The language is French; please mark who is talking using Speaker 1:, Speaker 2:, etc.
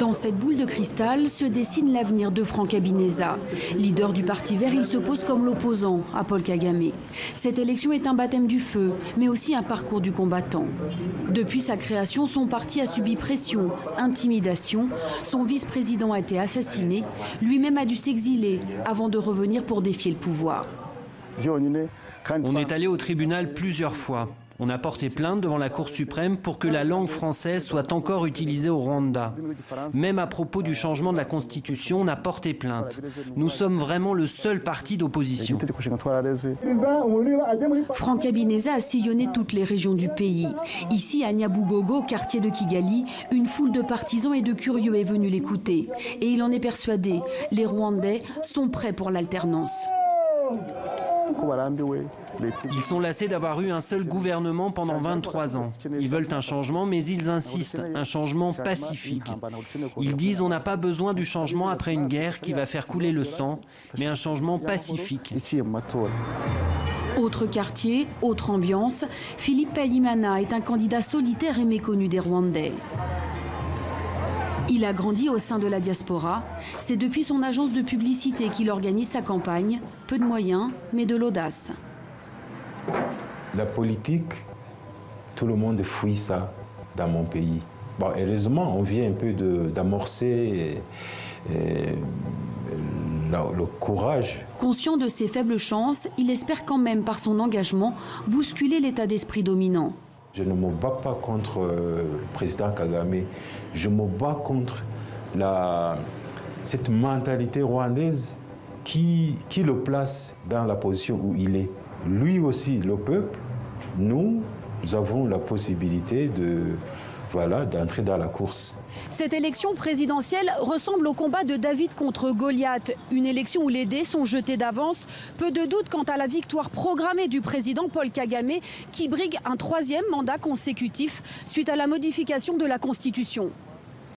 Speaker 1: Dans cette boule de cristal se dessine l'avenir de Franck Habineza. Leader du Parti vert, il se pose comme l'opposant à Paul Kagame. Cette élection est un baptême du feu, mais aussi un parcours du combattant. Depuis sa création, son parti a subi pression, intimidation. Son vice-président a été assassiné. Lui-même a dû s'exiler avant de revenir pour défier le pouvoir.
Speaker 2: On est allé au tribunal plusieurs fois. On a porté plainte devant la Cour suprême pour que la langue française soit encore utilisée au Rwanda. Même à propos du changement de la Constitution, on a porté plainte. Nous sommes vraiment le seul parti d'opposition.
Speaker 1: Franck Habineza a sillonné toutes les régions du pays. Ici, à Nyabugogo, quartier de Kigali, une foule de partisans et de curieux est venue l'écouter. Et il en est persuadé, les Rwandais sont prêts pour l'alternance.
Speaker 2: Ils sont lassés d'avoir eu un seul gouvernement pendant 23 ans. Ils veulent un changement, mais ils insistent, un changement pacifique. Ils disent on n'a pas besoin du changement après une guerre qui va faire couler le sang, mais un changement pacifique.
Speaker 1: Autre quartier, autre ambiance, Philippe Payimana est un candidat solitaire et méconnu des Rwandais. Il a grandi au sein de la diaspora. C'est depuis son agence de publicité qu'il organise sa campagne. Peu de moyens, mais de l'audace.
Speaker 3: La politique, tout le monde fuit ça dans mon pays. Bon, heureusement, on vient un peu d'amorcer le courage.
Speaker 1: Conscient de ses faibles chances, il espère quand même, par son engagement, bousculer l'état d'esprit dominant.
Speaker 3: Je ne me bats pas contre le président Kagame, je me bats contre cette mentalité rwandaise qui le place dans la position où il est. Lui aussi, le peuple, nous avons la possibilité d'entrer dans la course.
Speaker 1: Cette élection présidentielle ressemble au combat de David contre Goliath. Une élection où les dés sont jetés d'avance. Peu de doute quant à la victoire programmée du président Paul Kagame qui brigue un 3e mandat consécutif suite à la modification de la Constitution.